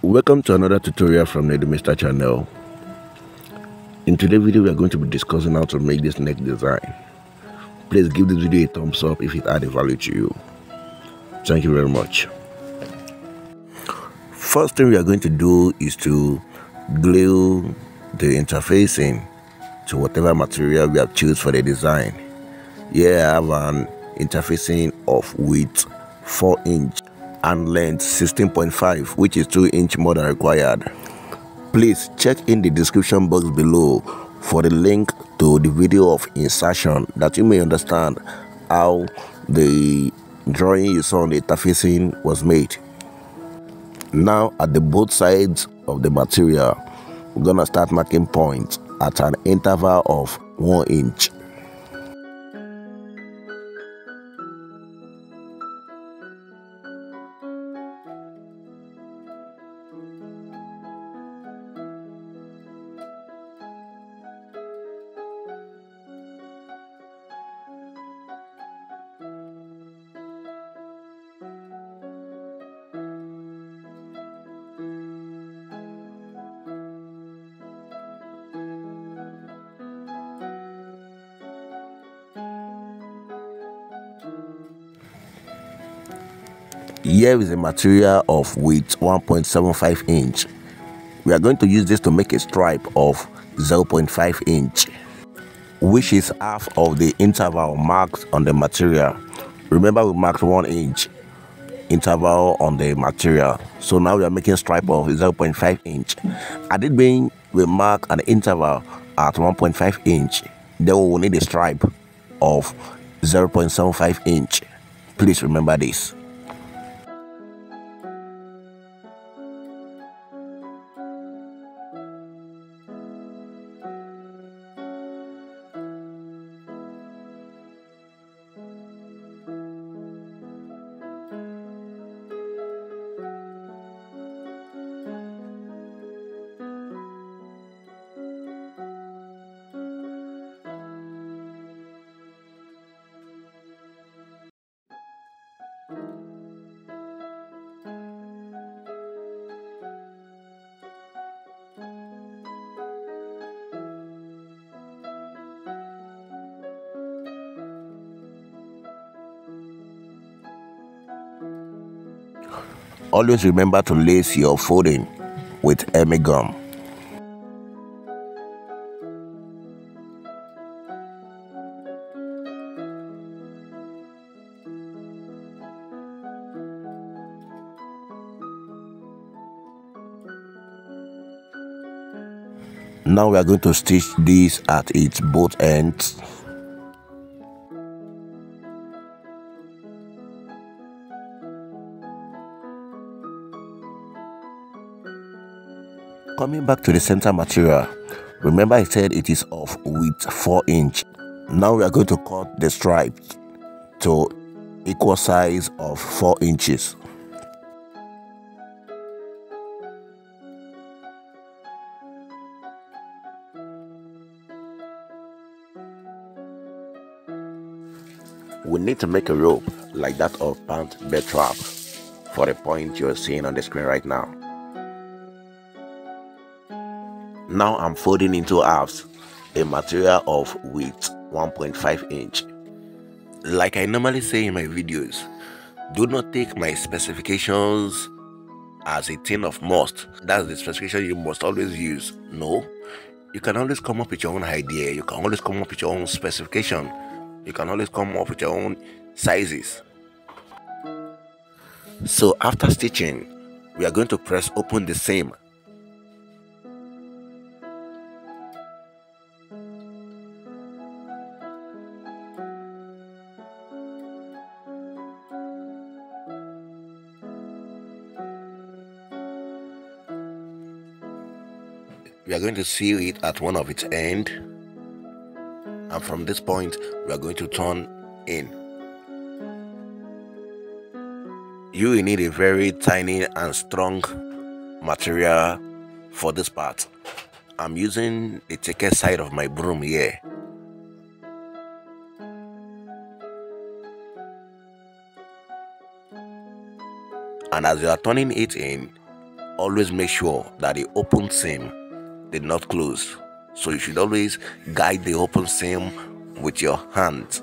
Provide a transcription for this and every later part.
Welcome to another tutorial from the Mr. channel. In today's video we are going to be discussing how to make this neck design. Please give this video a thumbs up if it added value to you. Thank you very much. First thing we are going to do is to glue the interfacing to whatever material we have chosen for the design. Here I have an interfacing of width 4 inch and length 16.5, which is 2 inch more than required. Please check in the description box below for the link to the video of insertion that you may understand how the drawing you saw on the interfacing was made. Now at the both sides of the material, we're gonna start marking points at an interval of 1 inch. Here is a material of width 1.75 inch. We are going to use this to make a stripe of 0.5 inch, which is half of the interval marked on the material. Remember, we marked 1 inch interval on the material, so now we are making a stripe of 0.5 inch. At it being, we mark an interval at 1.5 inch, then we will need a stripe of 0.75 inch. Please remember this. Always remember to lace your folding with Emi gum. Now we are going to stitch this at its both ends. Coming back to the center material, remember I said it is of width 4 inch. Now we are going to cut the stripes to equal size of 4 inches. We need to make a rope like that of pant bed trap for the point you're seeing on the screen right now. Now I'm folding into halves a material of width 1.5 inch. Like I normally say in my videos, do not take my specifications as a thing of must. That's the specification you must always use. No, you can always come up with your own idea. You can always come up with your own specification. You can always come up with your own sizes. So after stitching, we are going to press open the seam. We are going to seal it at one of its ends, and from this point we are going to turn in. You will need a very tiny and strong material for this part. I'm using the thicker side of my broom here. And as you are turning it in, always make sure that the open seam did not close. So you should always guide the open seam with your hand.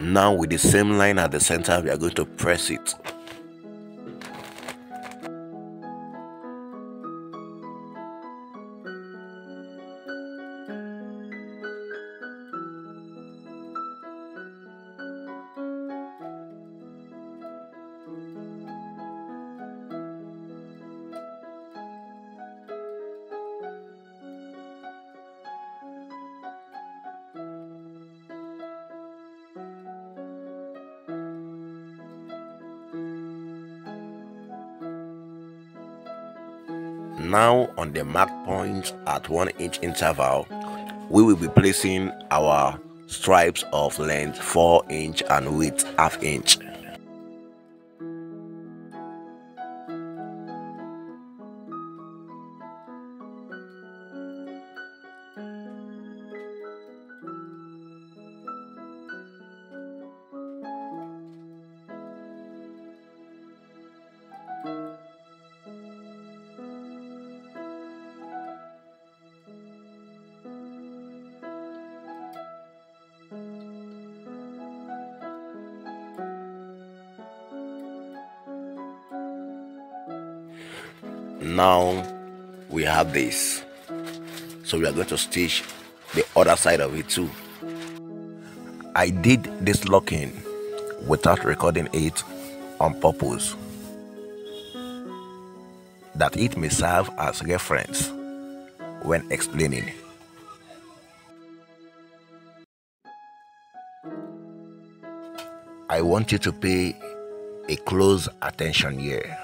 Now with the same line at the center, we are going to press it. Now on the mark point at 1 inch interval, we will be placing our stripes of length 4 inch and width ½ inch. Now we have this, so we are going to stitch the other side of it too. I did this locking without recording it on purpose, that it may serve as reference when explaining. I want you to pay a close attention here.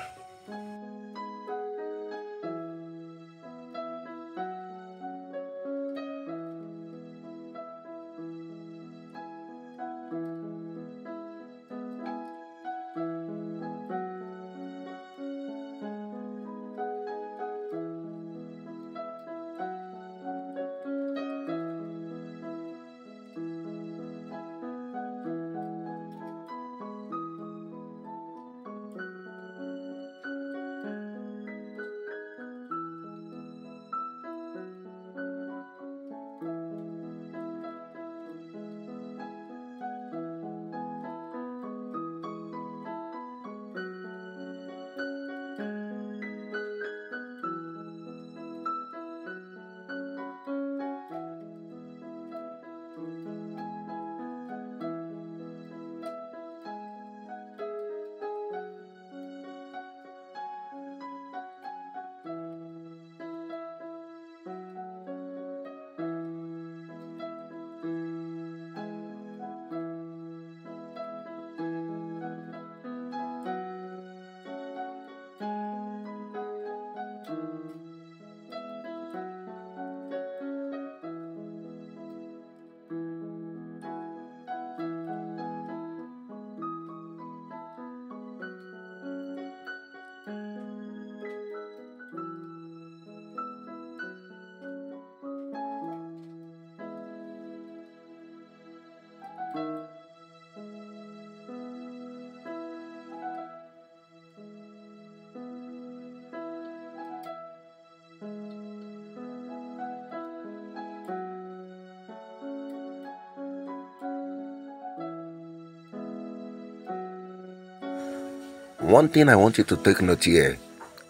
One thing I want you to take note here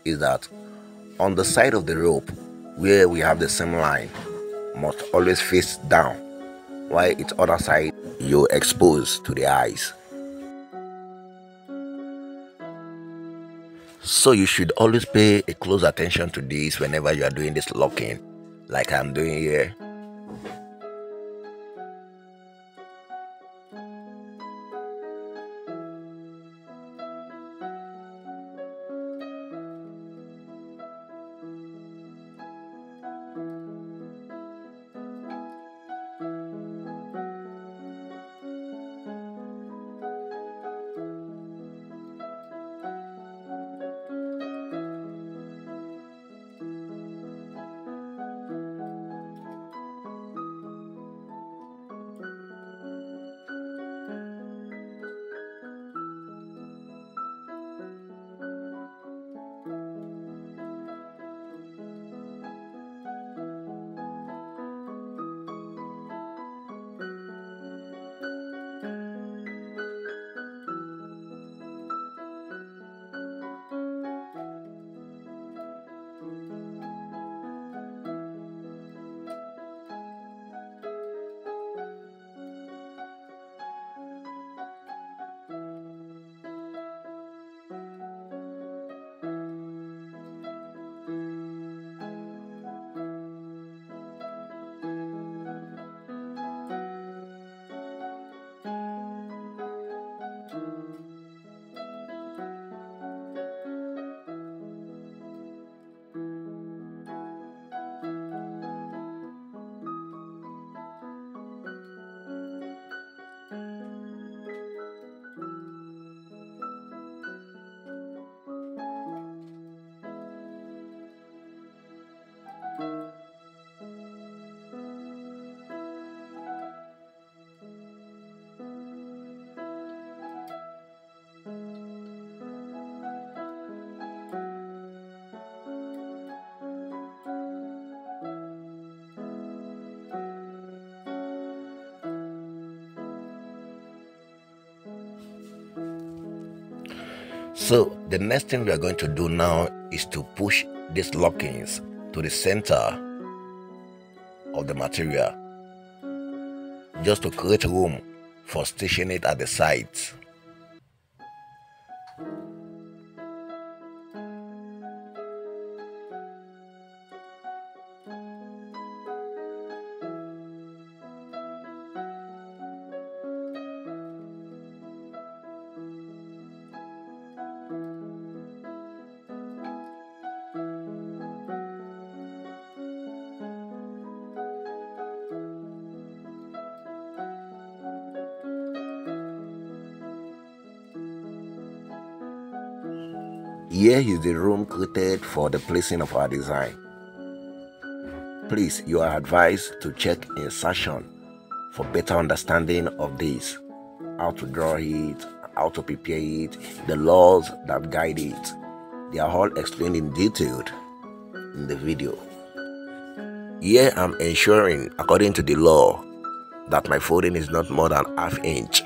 is that on the side of the rope where we have the seam line must always face down, while its other side you expose to the eyes. So you should always pay a close attention to this whenever you are doing this locking, like I'm doing here. So the next thing we are going to do now is to push these lockings to the center of the material, just to create room for stationing it at the sides. Here is the room created for the placing of our design. Please, you are advised to check Insertion for better understanding of this, how to draw it, how to prepare it, the laws that guide it. They are all explained in detail in the video. Here I'm ensuring, according to the law, that my folding is not more than ½ inch.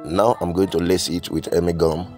Now I'm going to lace it with Emi gum.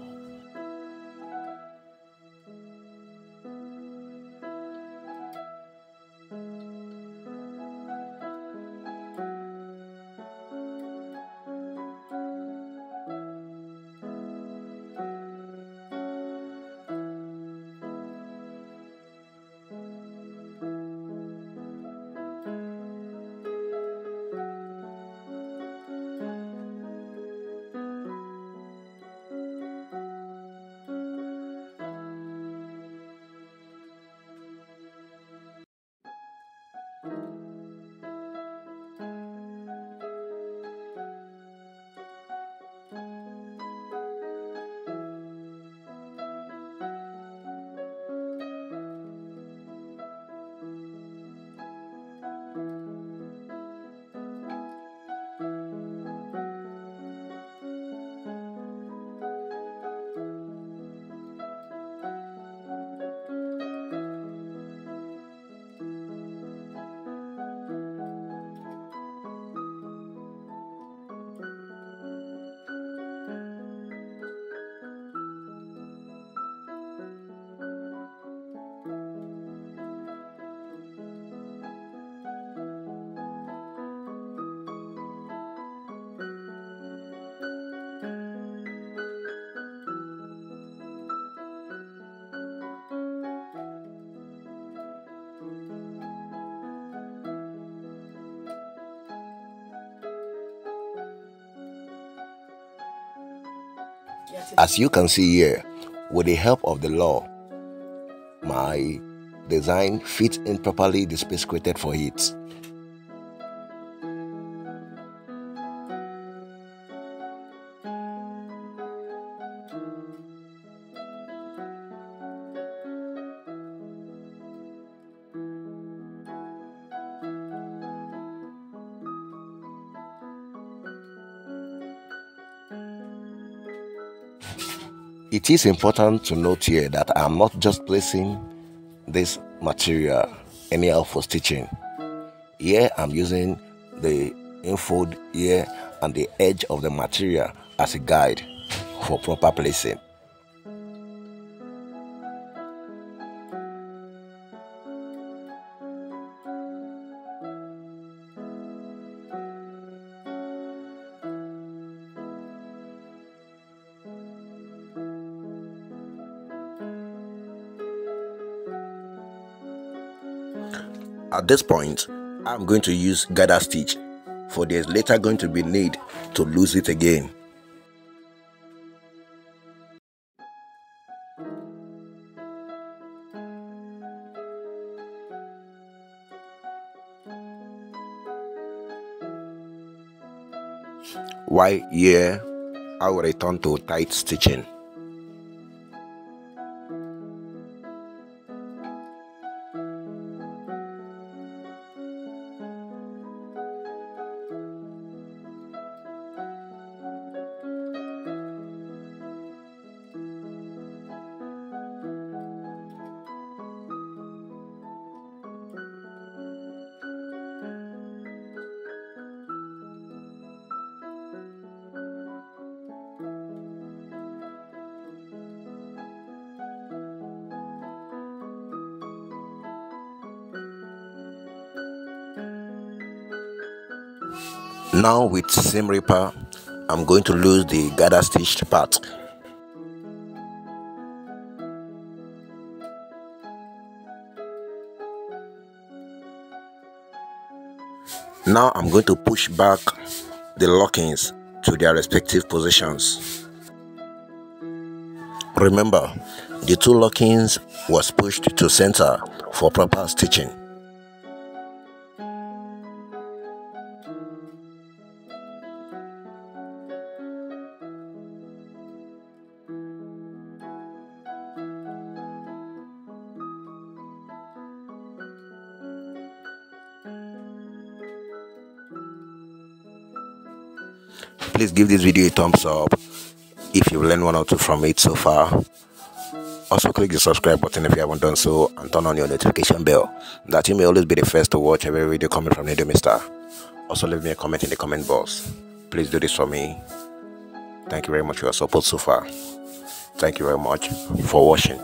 As you can see here, with the help of the law, my design fits in properly the space created for it. It is important to note here that I am not just placing this material anyhow for stitching. Here I'm using the infold here and the edge of the material as a guide for proper placing. At this point, I'm going to use gather stitch, for there's later going to be need to lose it again. While here, I will return to tight stitching. Now with seam ripper, I'm going to lose the gather stitched part. Now I'm going to push back the lockings to their respective positions. Remember, the two lockings was pushed to center for proper stitching. Please give this video a thumbs up if you've learned one or two from it so far. Also click the subscribe button if you haven't done so, and turn on your notification bell that you may always be the first to watch every video coming from Nedo Mister. Also leave me a comment in the comment box. Please do this for me. Thank you very much for your support so far. Thank you very much for watching.